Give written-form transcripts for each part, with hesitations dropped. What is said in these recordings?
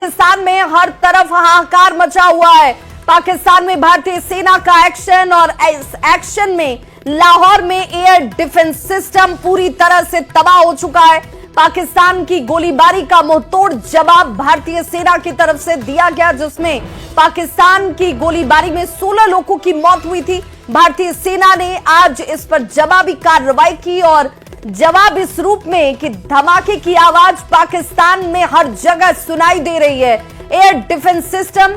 पाकिस्तान में हर तरफ हाहाकार मचा हुआ है। पाकिस्तान में भारतीय सेना का एक्शन और इस एक्शन में लाहौर में एयर डिफेंस सिस्टम पूरी तरह से तबाह हो चुका है। पाकिस्तान की गोलीबारी का मुंहतोड़ जवाब भारतीय सेना की तरफ से दिया गया, जिसमें पाकिस्तान की गोलीबारी में 16 लोगों की मौत हुई थी। भारतीय सेना ने आज इस पर जवाबी कार्रवाई की और जवाब इस रूप में कि धमाके की आवाज पाकिस्तान में हर जगह सुनाई दे रही है। एयर डिफेंस सिस्टम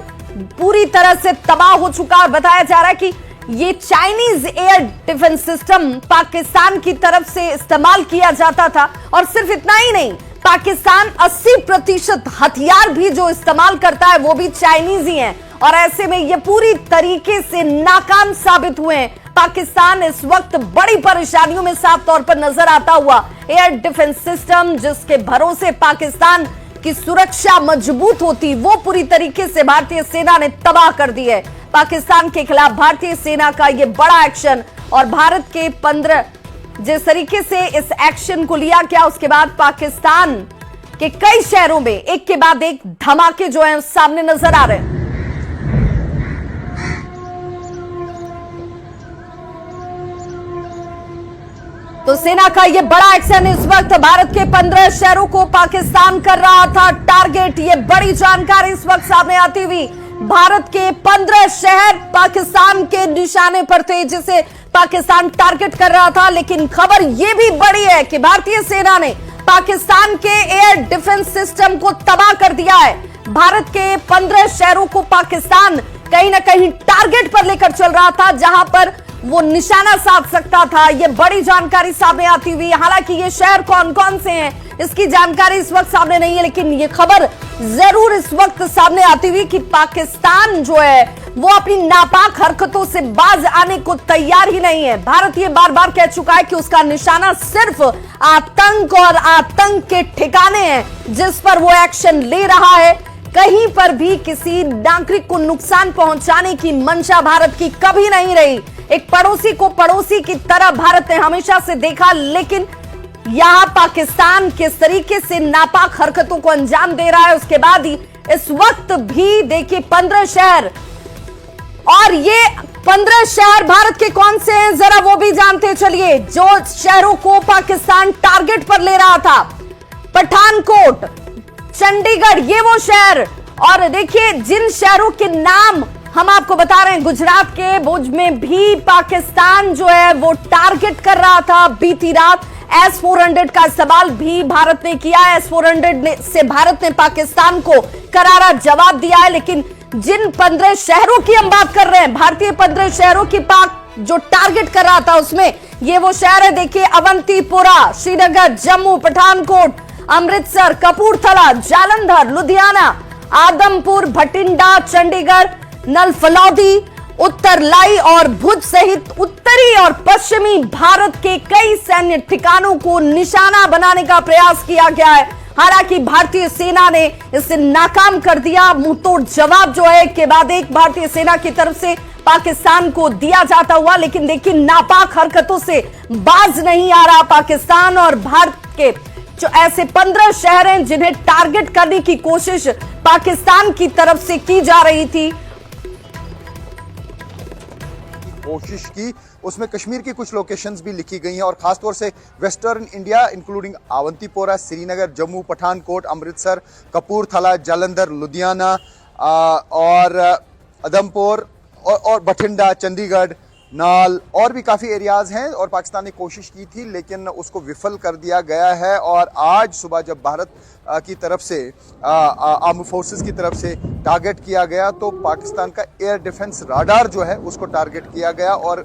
पूरी तरह से तबाह हो चुका है। बताया जा रहा है कि ये Chinese air defence system Pakistan की तरफ से इस्तेमाल किया जाता था और सिर्फ इतना ही नहीं, पाकिस्तान 80% हथियार भी जो इस्तेमाल करता है वो भी चाइनीज ही हैं और ऐसे में ये पूरी तरीके से नाकाम साबित हुए हैं। पाकिस्तान इस वक्त बड़ी परेशानियों में साफ तौर पर नजर आता हुआ। एयर डिफेंस सिस्टम जिसके भरोसे पाकिस्तान की सुरक्षा मजबूत होती, वो पूरी तरीके से भारतीय सेना ने तबाह कर दी है। पाकिस्तान के खिलाफ भारतीय सेना का यह बड़ा एक्शन और भारत के 15 जिस तरीके से इस एक्शन को लिया गया, उसके बाद पाकिस्तान के कई शहरों में एक के बाद एक धमाके जो हैं सामने नजर आ रहे हैं। तो सेना का यह बड़ा एक्शन इस वक्त भारत के 15 शहरों को पाकिस्तान कर रहा था टारगेट। ये बड़ी जानकारी इस वक्त सामने आती हुई, भारत के 15 शहर पाकिस्तान के निशाने पर थे जिसे पाकिस्तान टारगेट कर रहा था। लेकिन खबर यह भी बड़ी है कि भारतीय सेना ने पाकिस्तान के एयर डिफेंस सिस्टम को तबाह कर दिया है। भारत के 15 शहरों को पाकिस्तान कहीं ना कहीं टारगेट पर लेकर चल रहा था, जहां पर वो निशाना साध सकता था। ये बड़ी जानकारी सामने आती हुई, हालांकि ये शहर कौन कौन से हैं इसकी जानकारी इस वक्त सामने नहीं है, लेकिन ये खबर जरूर इस वक्त सामने आती हुई कि पाकिस्तान जो है वो अपनी नापाक हरकतों से बाज आने को तैयार ही नहीं है। भारत ये बार बार कह चुका है कि उसका निशाना सिर्फ आतंक और आतंक के ठिकाने हैं जिस पर वो एक्शन ले रहा है। कहीं पर भी किसी नागरिक को नुकसान पहुंचाने की मंशा भारत की कभी नहीं रही। एक पड़ोसी को पड़ोसी की तरह भारत ने हमेशा से देखा, लेकिन यहां पाकिस्तान किस तरीके से नापाक हरकतों को अंजाम दे रहा है, उसके बाद ही इस वक्त भी देखिए 15 शहर, और ये 15 शहर भारत के कौन से हैं जरा वो भी जानते चलिए। जो शहरों को पाकिस्तान टारगेट पर ले रहा था, पठानकोट, चंडीगढ़, ये वो शहर। और देखिए जिन शहरों के नाम हम आपको बता रहे हैं, गुजरात के भुज में भी पाकिस्तान जो है वो टारगेट कर रहा था। बीती रात S-400 का इस्तेमाल भी भारत ने किया है। S-400 से भारत ने पाकिस्तान को करारा जवाब दिया है। लेकिन जिन 15 शहरों की हम बात कर रहे हैं, भारतीय 15 शहरों की पाक जो टारगेट कर रहा था, उसमें ये वो शहर है देखिए, अवंतीपुरा, श्रीनगर, जम्मू, पठानकोट, अमृतसर, कपूरथला, जालंधर, लुधियाना, आदमपुर, भटिंडा, चंडीगढ़, नलफलौदी, उत्तरलाई और भुज सहित उत्तरी और पश्चिमी भारत के कई सैन्य ठिकानों को निशाना बनाने का प्रयास किया गया है। हालांकि भारतीय सेना ने इसे नाकाम कर दिया। मुंहतोड़ जवाब जो है एक के बाद एक भारतीय सेना की तरफ से पाकिस्तान को दिया जाता हुआ, लेकिन देखिए नापाक हरकतों से बाज नहीं आ रहा पाकिस्तान। और भारत के जो ऐसे 15 शहर हैं जिन्हें टारगेट करने की कोशिश पाकिस्तान की तरफ से की जा रही थी, कोशिश की, उसमें कश्मीर की कुछ लोकेशंस भी लिखी गई हैं और खासतौर से western India including Awantipora, Srinagar, Jammu, Pathankot, Amritsar, Kapurthala, Jalandhar, Ludhiana और आदमपुर और बठिंडा, चंडीगढ़, नाल और भी काफ़ी एरियाज हैं। और पाकिस्तान ने कोशिश की थी लेकिन उसको विफल कर दिया गया है। और आज सुबह जब भारत की तरफ से आर्म फोर्सेस की तरफ से टारगेट किया गया, तो पाकिस्तान का एयर डिफेंस राडार जो है उसको टारगेट किया गया और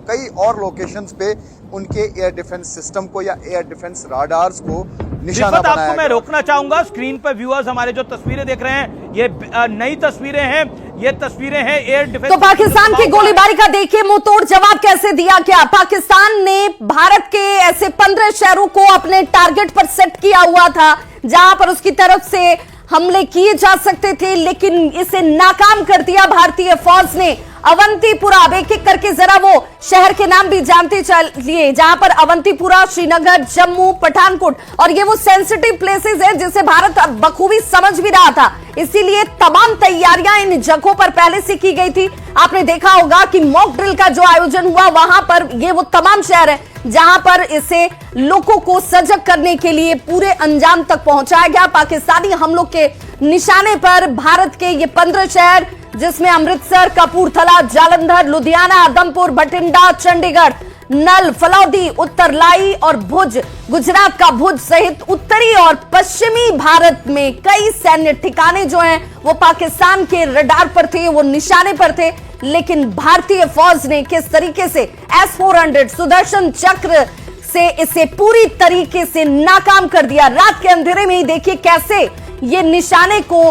कई और लोकेशंस पे उनके एयर डिफेंस सिस्टम को या एयर डिफेंस राडार्स को निशाना बनाया आपको गया। मैं रोकना चाहूंगा, स्क्रीन पर व्यूअर्स हमारे जो तस्वीरें देख रहे हैं, ये नई तस्वीरें हैं, ये तस्वीरें हैं एयर डिफेंस। तो पाकिस्तान की गोलीबारी का देखिए मुंहतोड़ जवाब कैसे दिया गया। पाकिस्तान ने भारत के ऐसे 15 शहरों को अपने टारगेट पर सेट किया हुआ था जहां पर उसकी तरफ से हमले किए जा सकते थे, लेकिन इसे नाकाम कर दिया भारतीय फौज ने। अवंतीपुरा। अब एक एक करके जरा वो शहर के नाम भी जानते चलिए, जहां पर अवंतीपुरा, श्रीनगर, जम्मू, पठानकोट, और ये वो सेंसिटिव प्लेसेस है जिसे भारत बखूबी समझ भी रहा था, इसीलिए तमाम तैयारियां इन जगहों पर पहले से की गई थी। आपने देखा होगा कि मॉक ड्रिल का जो आयोजन हुआ वहां पर, ये वो तमाम शहर है जहां पर इसे लोगों को सजग करने के लिए पूरे अंजाम तक पहुंचाया गया। पाकिस्तानी हमलों के निशाने पर भारत के ये 15 शहर, जिसमें अमृतसर, कपूरथला, जालंधर, लुधियाना, आदमपुर, बठिंडा, चंडीगढ़, नल, फलौदी, उत्तरलाई और भुज, गुजरात का भुज सहित उत्तरी और पश्चिमी भारत में कई सैन्य ठिकाने जो हैं वो पाकिस्तान के रडार पर थे, वो निशाने पर थे। लेकिन भारतीय फौज ने किस तरीके से S-400 सुदर्शन चक्र से इसे पूरी तरीके से नाकाम कर दिया। रात के अंधेरे में ही देखिए कैसे ये निशाने को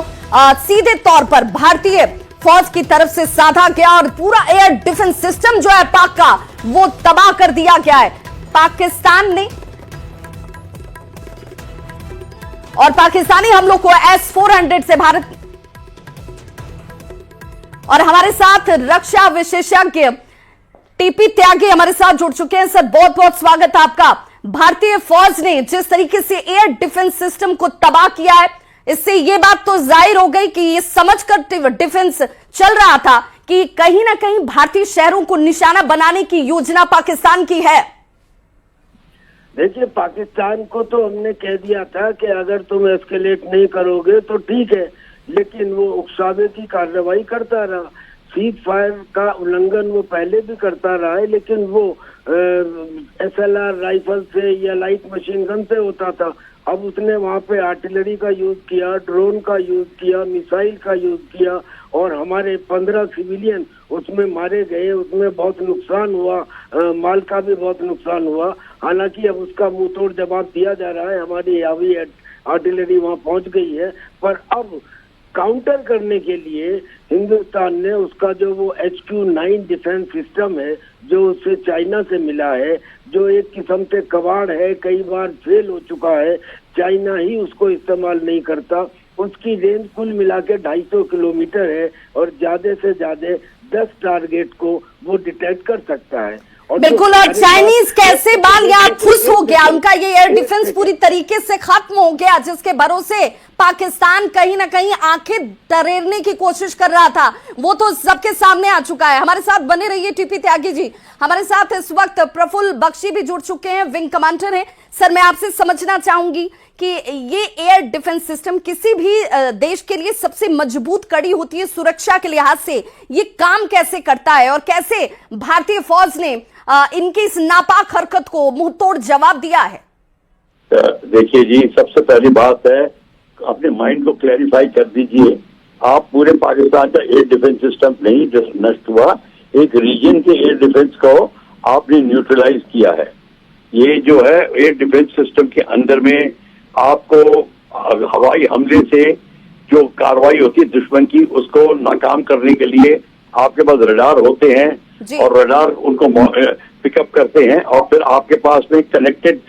सीधे तौर पर भारतीय फौज की तरफ से साधा गया और पूरा एयर डिफेंस सिस्टम जो है पाक का वो तबाह कर दिया गया है पाकिस्तान ने। और पाकिस्तानी हमलों को S-400 से भारत। और हमारे साथ रक्षा विशेषज्ञ टीपी त्यागी हमारे साथ जुड़ चुके हैं। सर, बहुत बहुत स्वागत है आपका। भारतीय फौज ने जिस तरीके से एयर डिफेंस सिस्टम को तबाह किया है, इससे ये बात तो जाहिर हो गई कि ये समझकर डिफेंस चल रहा था कि कहीं ना कहीं भारतीय शहरों को निशाना बनाने की योजना पाकिस्तान की है। देखिए, पाकिस्तान को तो हमने कह दिया था कि अगर तुम एस्केलेट नहीं करोगे तो ठीक है, लेकिन वो उकसावे की कार्रवाई करता रहा। सीज फायर का उल्लंघन वो पहले भी करता रहा है, लेकिन वो SLR राइफल से या लाइट मशीन गन से होता था। अब उसने वहाँ पे आर्टिलरी का यूज किया, ड्रोन का यूज किया, मिसाइल का यूज किया और हमारे 15 सिविलियन उसमें मारे गए, उसमें बहुत नुकसान हुआ, माल का भी बहुत नुकसान हुआ। हालांकि अब उसका मुंह तोड़ जवाब दिया जा रहा है, हमारी हेवी आर्टिलरी वहाँ पहुँच गई है। पर अब काउंटर करने के लिए हिंदुस्तान ने उसका जो वो HQ-9 डिफेंस सिस्टम है, जो उससे चाइना से मिला है, जो एक किस्म से कबाड़ है, कई बार फेल हो चुका है, चाइना ही उसको इस्तेमाल नहीं करता। उसकी रेंज कुल मिला के 250 किलोमीटर है और ज्यादा से ज्यादा 10 टारगेट को वो डिटेक्ट कर सकता है। बिल्कुल, और चाइनीज कैसे बाल यहाँ फुस हो गया, उनका ये एयर डिफेंस पूरी तरीके से खत्म हो गया, जिसके भरोसे पाकिस्तान कहीं ना कहीं आंखें तरेरने की कोशिश कर रहा था, वो तो सबके सामने आ चुका है। हमारे साथ बने रहिए टीपी त्यागी जी। हमारे साथ इस वक्त प्रफुल्ल बख्शी भी जुड़ चुके हैं, विंग कमांडर हैं। सर, मैं आपसे समझना चाहूंगी कि ये एयर डिफेंस सिस्टम किसी भी देश के लिए सबसे मजबूत कड़ी होती है सुरक्षा के लिहाज से, ये काम कैसे करता है और कैसे भारतीय फौज ने इनकी इस नापाक हरकत को मुंह तोड़ जवाब दिया है? देखिए जी, सबसे पहली बात है अपने माइंड को क्लैरिफाई कर दीजिए। आप पूरे पाकिस्तान का एयर डिफेंस सिस्टम नहीं नष्ट हुआ, एक रीजन के एयर डिफेंस को आपने न्यूट्रलाइज किया है। ये जो है एयर डिफेंस सिस्टम के अंदर में आपको हवाई हमले से जो कार्रवाई होती है दुश्मन की, उसको नाकाम करने के लिए आपके पास रडार होते हैं और रडार उनको पिकअप करते हैं और फिर आपके पास में connected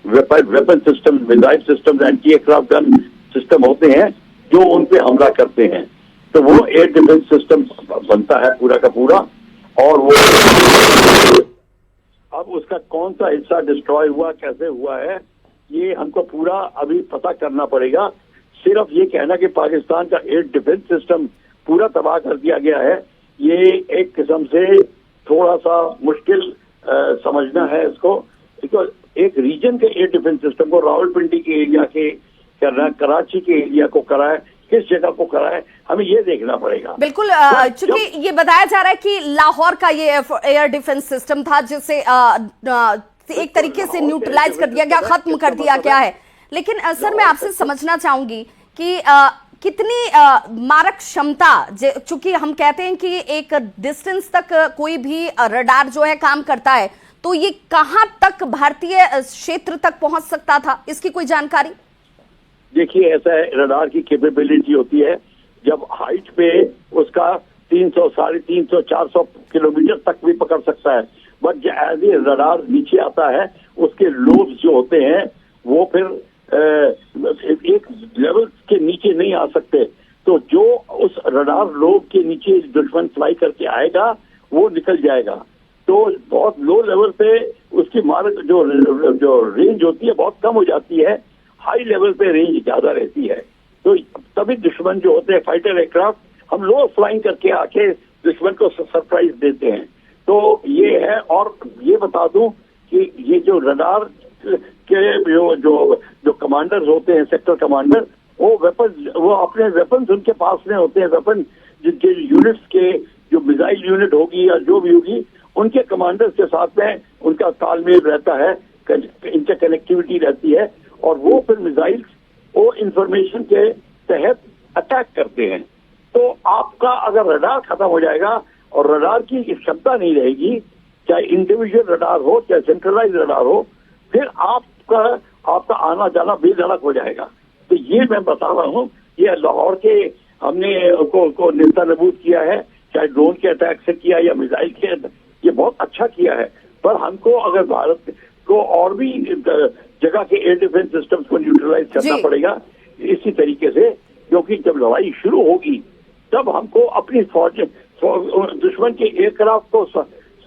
weapon system, missile system, anti aircraft gun system होते हैं जो उन पे हमला करते हैं। तो वो एयर डिफेंस सिस्टम बनता है पूरा का पूरा। और वो अब उसका कौन सा हिस्सा डिस्ट्रॉय हुआ, कैसे हुआ है, ये हमको पूरा अभी पता करना पड़ेगा। सिर्फ ये कहना कि पाकिस्तान का एयर डिफेंस सिस्टम पूरा तबाह कर दिया गया है, ये एक किस्म से थोड़ा सा मुश्किल समझना है इसको। तो एक रीजन के एयर डिफेंस सिस्टम को रावलपिंडी के एरिया के करना, कराची के एरिया को कराए, किस जगह को कराए, हमें ये देखना पड़ेगा। बिल्कुल, चूंकि ये बताया जा रहा है कि लाहौर का ये एयर डिफेंस सिस्टम था जिसे एक तरीके से न्यूट्रलाइज कर दिया गया, खत्म कर दिया गया है। लेकिन सर, मैं आपसे समझना चाहूंगी कि कितनी मारक क्षमता, चूंकि हम कहते हैं कि एक डिस्टेंस तक कोई भी रडार जो है काम करता है, तो ये कहां तक भारतीय क्षेत्र तक पहुंच सकता था, इसकी कोई जानकारी? देखिए, ऐसा है, रडार की कैपेबिलिटी होती है जब हाइट पे उसका 300, 350, 400 किलोमीटर तक भी पकड़ सकता है, बट एज ए रडार नीचे आता है उसके लोब्स जो होते हैं वो फिर एक लेवल के नीचे नहीं आ सकते। तो जो उस रडार लोब के नीचे दुश्मन फ्लाई करके आएगा वो निकल जाएगा। तो बहुत लो लेवल पे उसकी मारक जो रेंज होती है बहुत कम हो जाती है, हाई लेवल पे रेंज ज्यादा रहती है। तो तभी दुश्मन जो होते हैं फाइटर एयरक्राफ्ट, हम लो फ्लाइंग करके आके दुश्मन को सरप्राइज देते हैं। तो ये है। और ये बता दूं कि ये जो रडार के जो कमांडर्स होते हैं, सेक्टर कमांडर, वो अपने वेपन्स उनके पास में होते हैं। वेपन जिनके यूनिट्स के जो मिसाइल यूनिट होगी या जो भी होगी, उनके कमांडर्स के साथ में उनका तालमेल रहता है, इनका कनेक्टिविटी रहती है, और वो फिर मिसाइल्स वो इंफॉर्मेशन के तहत अटैक करते हैं। तो आपका अगर रडार खत्म हो जाएगा और रडार की क्षमता नहीं रहेगी, चाहे इंडिविजुअल रडार हो चाहे सेंट्रलाइज रडार हो, फिर आपका आना जाना बेधड़क हो जाएगा। तो ये मैं बता रहा हूँ, ये लाहौर के हमने को नेस्तनाबूद किया है, चाहे ड्रोन के अटैक से किया या मिसाइल के, ये बहुत अच्छा किया है। पर हमको अगर भारत को और भी जगह के एयर डिफेंस सिस्टम्स को न्यूट्रलाइज करना पड़ेगा इसी तरीके से, क्योंकि जब लड़ाई शुरू होगी तब हमको अपनी फौज दुश्मन के एयरक्राफ्ट को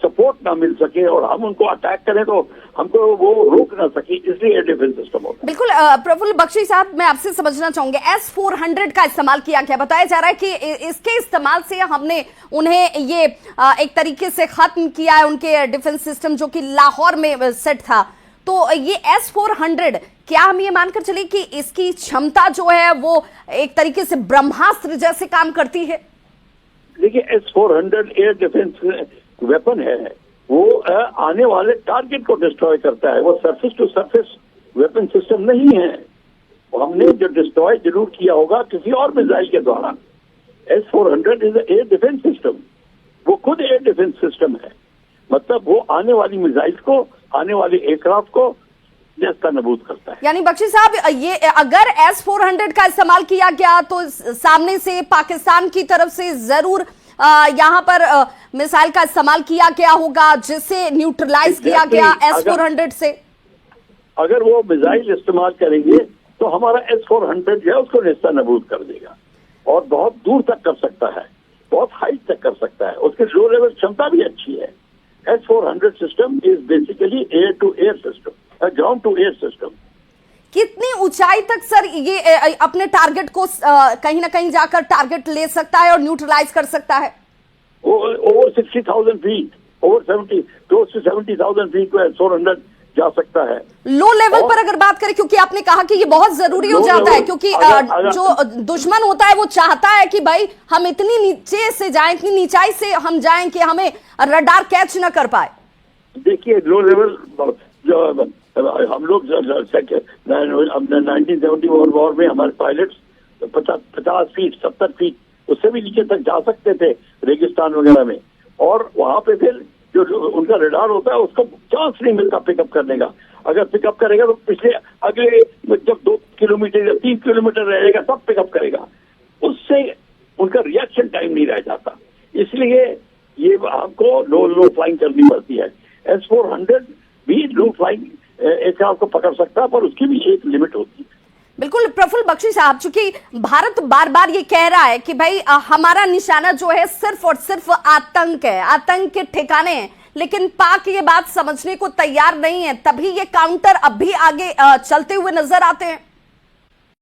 सपोर्ट ना मिल सके और हम उनको अटैक करें तो हमको वो रोक ना सके, इसलिए एयर डिफेंस सिस्टम होता है। बिल्कुल प्रफुल्ल बख्शी साहब, मैं आपसे समझना चाहूंगी, S-400 का इस्तेमाल किया गया, बताया जा रहा है कि इसके इस्तेमाल से हमने उन्हें ये एक तरीके से खत्म किया है, उनके डिफेंस सिस्टम जो कि लाहौर में सेट था। तो ये S-400, क्या हम ये मानकर चले कि इसकी क्षमता जो है वो एक तरीके से ब्रह्मास्त्र जैसे काम करती है? देखिए, S-400 एयर डिफेंस वेपन है, वो आने वाले टारगेट को डिस्ट्रॉय करता है, वो surface to surface weapon system नहीं है। हमने जो डिस्ट्रॉय जरूर किया होगा किसी और मिसाइल के द्वारा। S-400 is air defence system, वो खुद एयर डिफेंस सिस्टम है। मतलब वो आने वाली मिसाइल को, आने वाले एयरक्राफ्ट को नेस्तनाबूद करता है। यानी बख्शी साहब, ये अगर S-400 का इस्तेमाल किया गया तो सामने से पाकिस्तान की तरफ से जरूर यहाँ पर मिसाइल का इस्तेमाल किया गया होगा, जिसे न्यूट्रलाइज किया गया S-400 से। अगर वो मिसाइल इस्तेमाल करेंगे तो हमारा S-400 जो है उसको नेस्तनाबूद कर देगा और बहुत दूर तक कर सकता है, बहुत हाइट तक कर सकता है। उसके लो लेवल क्षमता भी अच्छी है। S-400 system is basically air to air system, ground to air system. कितनी ऊंचाई तक सर ये अपने टारगेट को कहीं ना कहीं जाकर टारगेट ले सकता है और न्यूट्रलाइज कर सकता है? ओवर 60,000 फीट, ओवर 70,000 फीट पे S-400 जा सकता है। लो लेवल पर अगर बात करें, क्योंकि आपने कहा कि ये बहुत जरूरी हो जाता है, क्योंकि जो दुश्मन होता है वो चाहता है कि भाई हम इतनी नीचे से जाएं, इतनी नीचाई से हम जाएं कि हमें रडार कैच न कर पाए। देखिए, लो लेवल जो हम लोग 1970 वॉर में हमारे पायलट्स 50 फीट 70 फीट उससे भी नीचे तक जा सकते थे रेगिस्तान वगैरह में, और वहां पे फिर जो उनका रडार होता है उसको चांस नहीं मिलता पिकअप करने का। अगर पिकअप करेगा तो पिछले अगले जब 2 किलोमीटर या 3 किलोमीटर रहेगा तब पिकअप करेगा, उससे उनका रिएक्शन टाइम नहीं रह जाता। इसलिए ये हमको लो फ्लाइंग करनी पड़ती है। S-400 भी लो फ्लाइंग एयरक्राफ्ट को पकड़ सकता है, पर उसकी भी एक लिमिट होती है। बिल्कुल प्रफुल्ल बख्शी साहब, चूंकि भारत बार बार ये कह रहा है कि भाई हमारा निशाना जो है सिर्फ और सिर्फ आतंक है, आतंक के ठिकाने हैं, लेकिन पाक ये बात समझने को तैयार नहीं है, तभी ये काउंटर अब भी आगे चलते हुए नजर आते हैं।